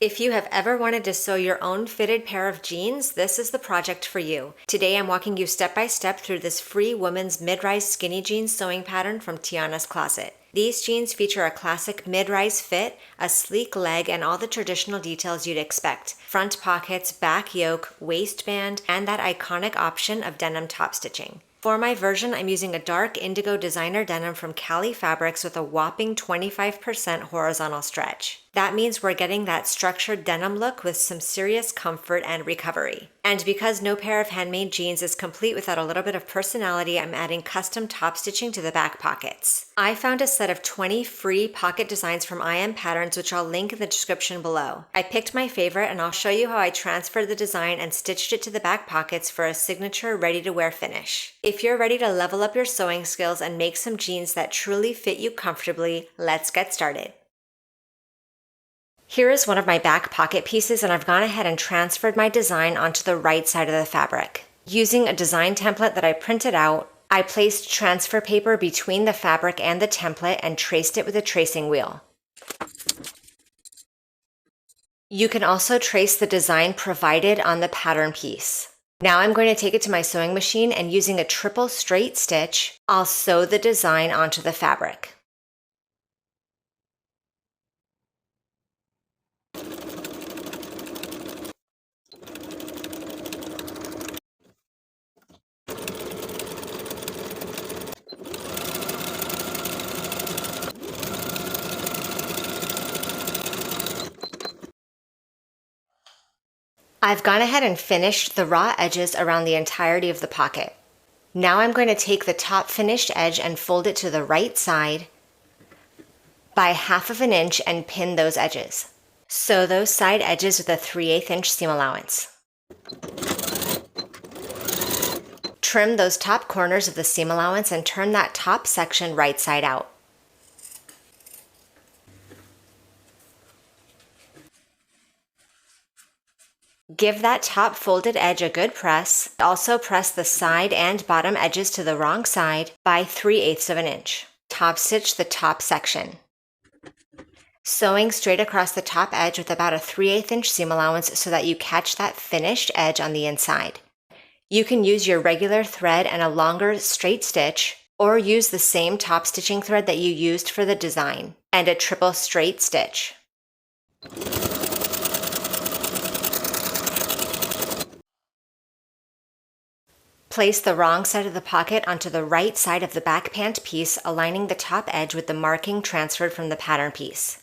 If you have ever wanted to sew your own fitted pair of jeans, this is the project for you. Today I'm walking you step by step through this free women's mid-rise skinny jeans sewing pattern from Tiana's closet. These jeans feature a classic mid-rise fit, a sleek leg, and all the traditional details you'd expect. Front pockets, back yoke, waistband, and that iconic option of denim top stitching. For my version, I'm using a dark indigo designer denim from Cali Fabrics with a whopping 25% horizontal stretch. That means we're getting that structured denim look with some serious comfort and recovery. And because no pair of handmade jeans is complete without a little bit of personality, I'm adding custom top stitching to the back pockets. I found a set of 20 free pocket designs from IAmPatterns, which I'll link in the description below. I picked my favorite and I'll show you how I transferred the design and stitched it to the back pockets for a signature ready-to-wear finish. If you're ready to level up your sewing skills and make some jeans that truly fit you comfortably, let's get started. Here is one of my back pocket pieces, and I've gone ahead and transferred my design onto the right side of the fabric. Using a design template that I printed out, I placed transfer paper between the fabric and the template and traced it with a tracing wheel. You can also trace the design provided on the pattern piece. Now I'm going to take it to my sewing machine, and using a triple straight stitch, I'll sew the design onto the fabric. I've gone ahead and finished the raw edges around the entirety of the pocket. Now I'm going to take the top finished edge and fold it to the right side by 1/2 inch and pin those edges. Sew those side edges with a 3/8 inch seam allowance. Trim those top corners of the seam allowance and turn that top section right side out. Give that top folded edge a good press. Also press the side and bottom edges to the wrong side by 3/8 inch. Top stitch the top section. Sewing straight across the top edge with about a 3/8 inch seam allowance so that you catch that finished edge on the inside. You can use your regular thread and a longer straight stitch, or use the same top stitching thread that you used for the design, and a triple straight stitch. Place the wrong side of the pocket onto the right side of the back pant piece, aligning the top edge with the marking transferred from the pattern piece.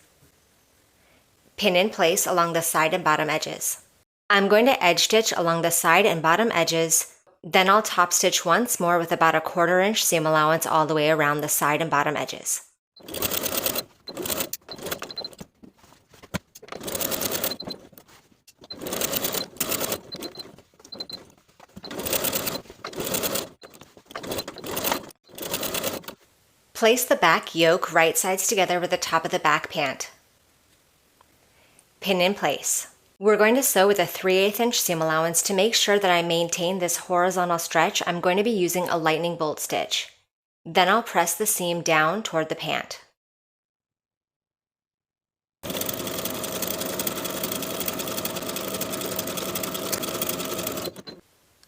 Pin in place along the side and bottom edges. I'm going to edge stitch along the side and bottom edges, then I'll top stitch once more with about a 1/4 inch seam allowance all the way around the side and bottom edges. Place the back yoke right sides together with the top of the back pant. Pin in place. We're going to sew with a 3/8 inch seam allowance. To make sure that I maintain this horizontal stretch, I'm going to be using a lightning bolt stitch. Then I'll press the seam down toward the pant.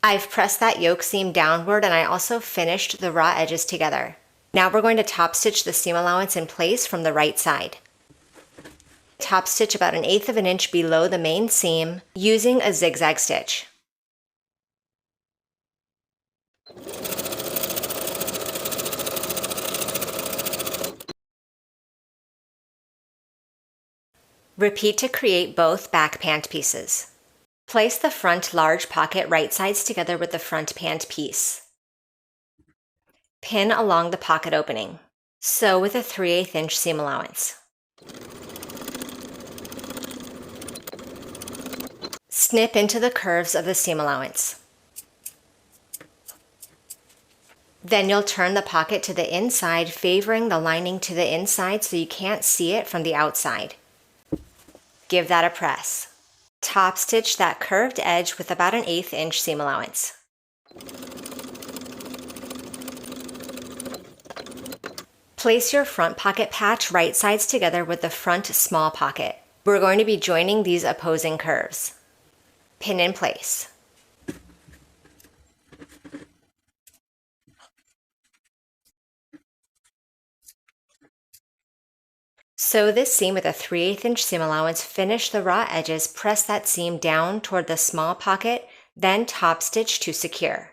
I've pressed that yoke seam downward, and I also finished the raw edges together. Now we're going to top stitch the seam allowance in place from the right side. Top stitch about 1/8 inch below the main seam using a zigzag stitch. Repeat to create both back pant pieces. Place the front large pocket right sides together with the front pant piece. Pin along the pocket opening. Sew with a 3/8 inch seam allowance. Snip into the curves of the seam allowance. Then you'll turn the pocket to the inside, favoring the lining to the inside so you can't see it from the outside. Give that a press. Top stitch that curved edge with about an 1/8 inch seam allowance. Place your front pocket patch right sides together with the front small pocket. We're going to be joining these opposing curves. Pin in place. Sew this seam with a 3/8 inch seam allowance, finish the raw edges, press that seam down toward the small pocket, then top stitch to secure.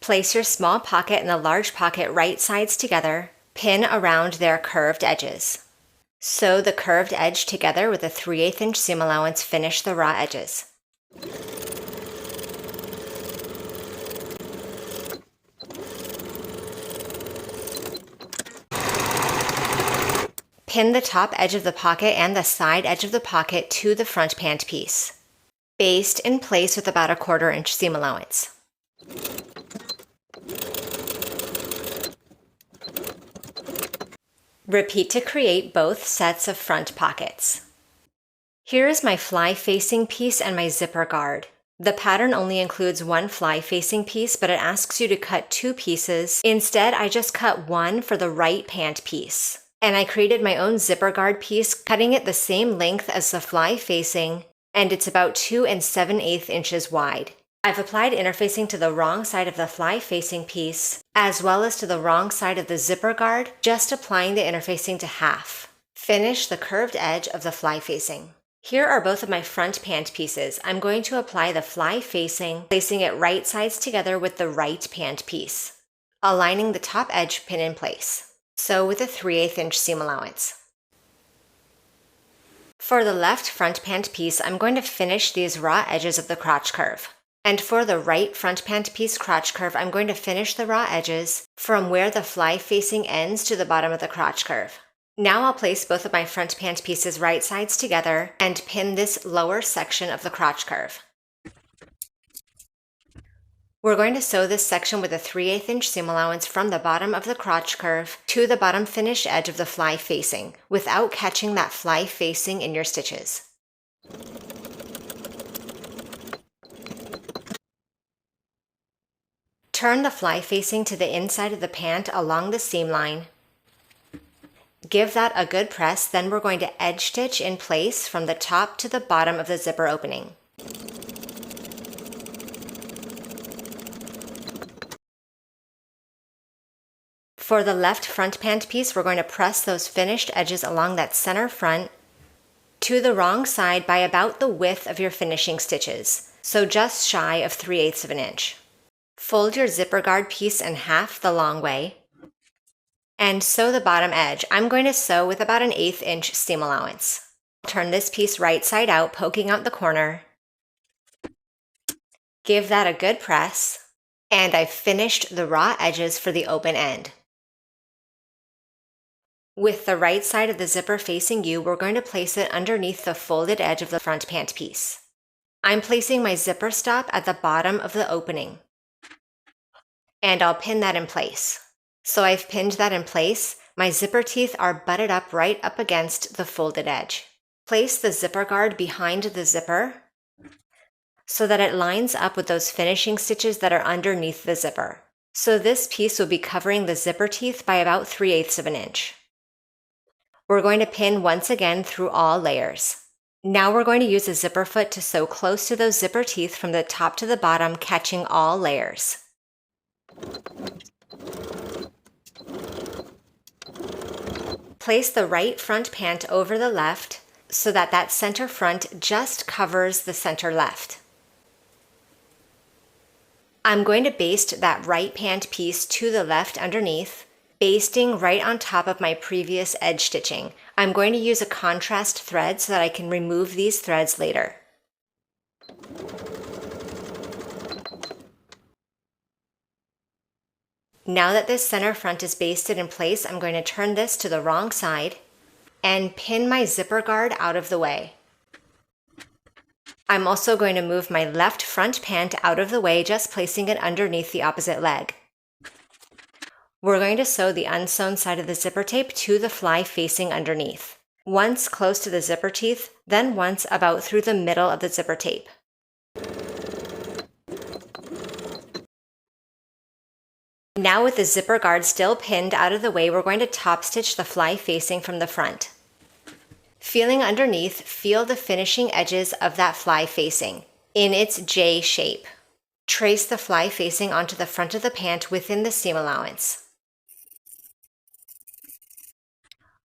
Place your small pocket and the large pocket right sides together, pin around their curved edges. Sew the curved edge together with a 3/8 inch seam allowance, finish the raw edges. Pin the top edge of the pocket and the side edge of the pocket to the front pant piece. Baste in place with about a 1/4 inch seam allowance. Repeat to create both sets of front pockets. Here is my fly-facing piece and my zipper guard. The pattern only includes one fly-facing piece, but it asks you to cut 2 pieces. Instead, I just cut one for the right pant piece. And I created my own zipper guard piece, cutting it the same length as the fly-facing, and it's about 2 7/8 inches wide. I've applied interfacing to the wrong side of the fly-facing piece, as well as to the wrong side of the zipper guard, just applying the interfacing to half. Finish the curved edge of the fly-facing. Here are both of my front pant pieces. I'm going to apply the fly-facing, placing it right sides together with the right pant piece. Aligning the top edge, pin in place. Sew with a 3/8 inch seam allowance. For the left front pant piece, I'm going to finish these raw edges of the crotch curve. And for the right front pant piece crotch curve, I'm going to finish the raw edges from where the fly facing ends to the bottom of the crotch curve. Now I'll place both of my front pant pieces right sides together and pin this lower section of the crotch curve. We're going to sew this section with a 3/8 inch seam allowance from the bottom of the crotch curve to the bottom finish edge of the fly facing without catching that fly facing in your stitches. Turn the fly facing to the inside of the pant along the seam line. Give that a good press, then we're going to edge stitch in place from the top to the bottom of the zipper opening. For the left front pant piece, we're going to press those finished edges along that center front to the wrong side by about the width of your finishing stitches, so just shy of 3/8 of an inch. Fold your zipper guard piece in half the long way and sew the bottom edge. I'm going to sew with about an 1/8 inch seam allowance. Turn this piece right side out, poking out the corner. Give that a good press, and I've finished the raw edges for the open end. With the right side of the zipper facing you, we're going to place it underneath the folded edge of the front pant piece. I'm placing my zipper stop at the bottom of the opening, and I'll pin that in place. So I've pinned that in place. My zipper teeth are butted up right up against the folded edge. Place the zipper guard behind the zipper so that it lines up with those finishing stitches that are underneath the zipper. So this piece will be covering the zipper teeth by about 3/8 of an inch. We're going to pin once again through all layers. Now we're going to use a zipper foot to sew close to those zipper teeth from the top to the bottom, catching all layers. Place the right front pant over the left so that that center front just covers the center left. I'm going to baste that right pant piece to the left underneath, basting right on top of my previous edge stitching. I'm going to use a contrast thread so that I can remove these threads later. Now that this center front is basted in place, I'm going to turn this to the wrong side and pin my zipper guard out of the way. I'm also going to move my left front pant out of the way, just placing it underneath the opposite leg. We're going to sew the unsewn side of the zipper tape to the fly facing underneath. once close to the zipper teeth, then once about through the middle of the zipper tape. Now with the zipper guard still pinned out of the way, we're going to top stitch the fly facing from the front. Feeling underneath, feel the finishing edges of that fly facing in its J shape. Trace the fly facing onto the front of the pant within the seam allowance.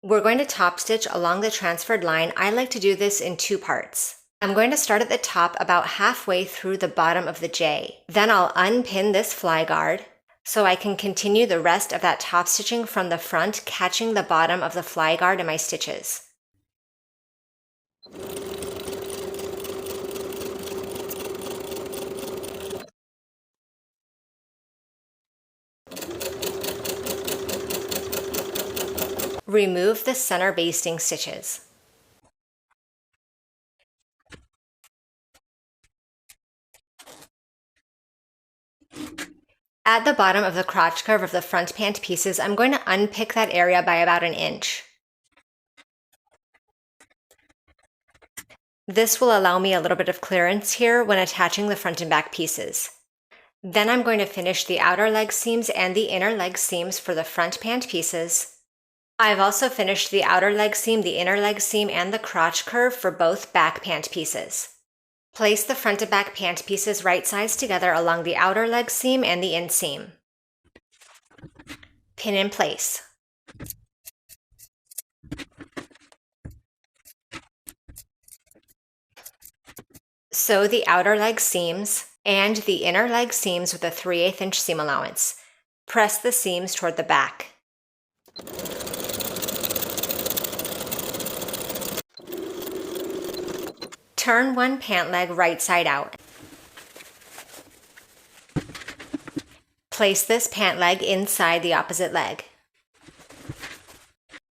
We're going to top stitch along the transferred line. I like to do this in 2 parts. I'm going to start at the top about halfway through the bottom of the J. Then I'll unpin this fly guard so I can continue the rest of that top stitching from the front, catching the bottom of the fly guard in my stitches. Remove the center basting stitches. At the bottom of the crotch curve of the front pant pieces, I'm going to unpick that area by about 1 inch. This will allow me a little bit of clearance here when attaching the front and back pieces. Then I'm going to finish the outer leg seams and the inner leg seams for the front pant pieces. I've also finished the outer leg seam, the inner leg seam, and the crotch curve for both back pant pieces. Place the front and back pant pieces right sides together along the outer leg seam and the inseam. Pin in place. Sew the outer leg seams and the inner leg seams with a 3/8 inch seam allowance. Press the seams toward the back. Turn one pant leg right side out. Place this pant leg inside the opposite leg.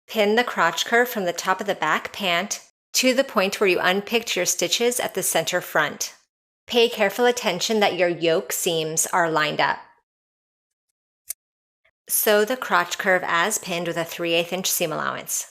Pin the crotch curve from the top of the back pant to the point where you unpicked your stitches at the center front. Pay careful attention that your yoke seams are lined up. Sew the crotch curve as pinned with a 3/8 inch seam allowance.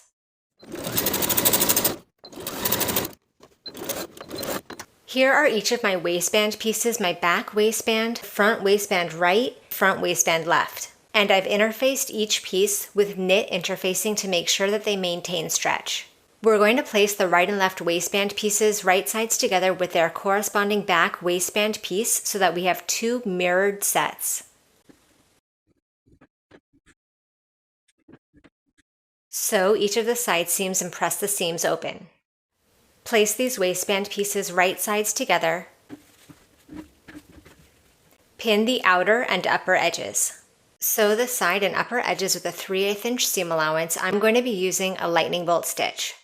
Here are each of my waistband pieces, my back waistband, front waistband right, front waistband left. And I've interfaced each piece with knit interfacing to make sure that they maintain stretch. We're going to place the right and left waistband pieces right sides together with their corresponding back waistband piece so that we have 2 mirrored sets. Sew each of the side seams and press the seams open. Place these waistband pieces right sides together. Pin the outer and upper edges. Sew the side and upper edges with a 3/8 inch seam allowance. I'm going to be using a lightning bolt stitch.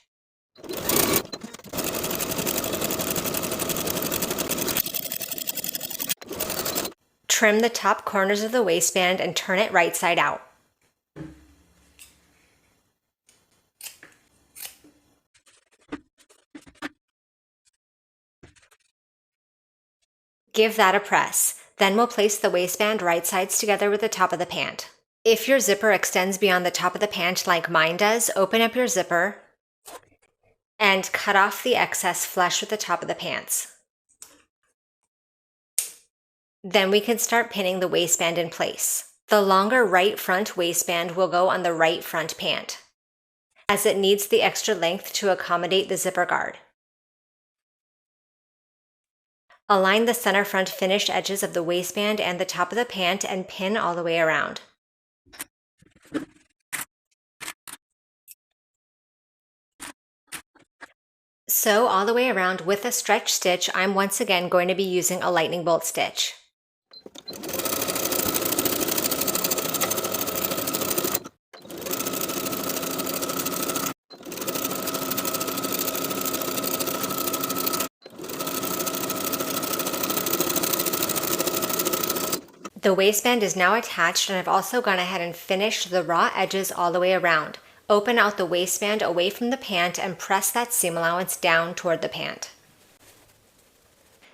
Trim the top corners of the waistband and turn it right side out. Give that a press. Then we'll place the waistband right sides together with the top of the pant. If your zipper extends beyond the top of the pant like mine does, open up your zipper and cut off the excess flush with the top of the pants. Then we can start pinning the waistband in place. The longer right front waistband will go on the right front pant, as it needs the extra length to accommodate the zipper guard. Align the center front finished edges of the waistband and the top of the pant and pin all the way around. Sew all the way around with a stretch stitch. I'm once again going to be using a lightning bolt stitch. The waistband is now attached, and I've also gone ahead and finished the raw edges all the way around. Open out the waistband away from the pant and press that seam allowance down toward the pant.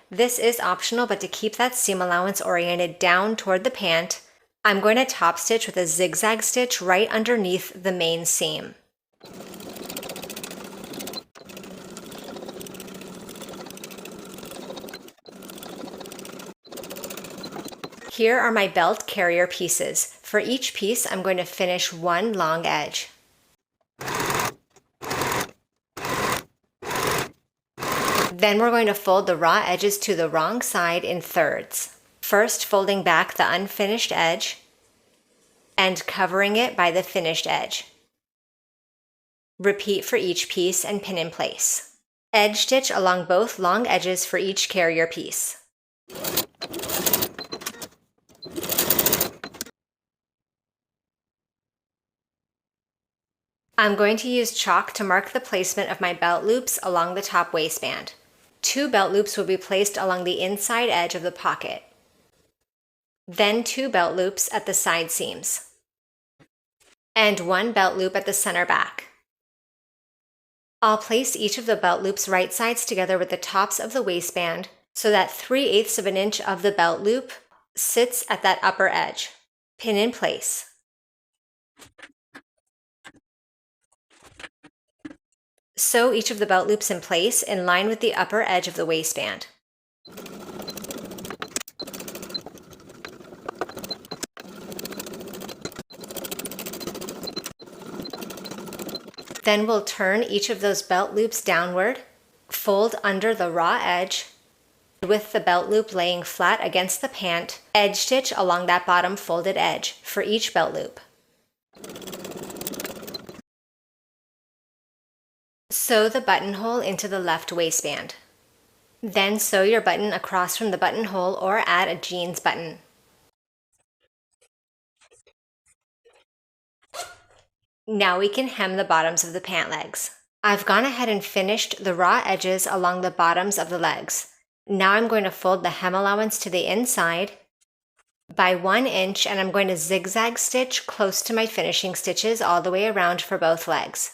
This is optional, but to keep that seam allowance oriented down toward the pant, I'm going to top stitch with a zigzag stitch right underneath the main seam. Here are my belt carrier pieces. For each piece, I'm going to finish one long edge. Then we're going to fold the raw edges to the wrong side in thirds. First, folding back the unfinished edge and covering it by the finished edge. Repeat for each piece and pin in place. Edge stitch along both long edges for each carrier piece. I'm going to use chalk to mark the placement of my belt loops along the top waistband. 2 belt loops will be placed along the inside edge of the pocket. Then 2 belt loops at the side seams. And 1 belt loop at the center back. I'll place each of the belt loops right sides together with the tops of the waistband so that 3/8 of an inch of the belt loop sits at that upper edge. Pin in place. Sew each of the belt loops in place in line with the upper edge of the waistband. Then we'll turn each of those belt loops downward, fold under the raw edge, with the belt loop laying flat against the pant, edge stitch along that bottom folded edge for each belt loop. Sew the buttonhole into the left waistband. Then sew your button across from the buttonhole or add a jeans button. Now we can hem the bottoms of the pant legs. I've gone ahead and finished the raw edges along the bottoms of the legs. Now I'm going to fold the hem allowance to the inside by 1 inch, and I'm going to zigzag stitch close to my finishing stitches all the way around for both legs.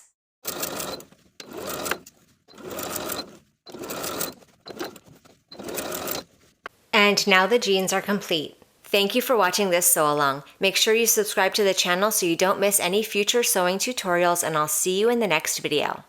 And now the jeans are complete. Thank you for watching this sew along. Make sure you subscribe to the channel so you don't miss any future sewing tutorials, and I'll see you in the next video.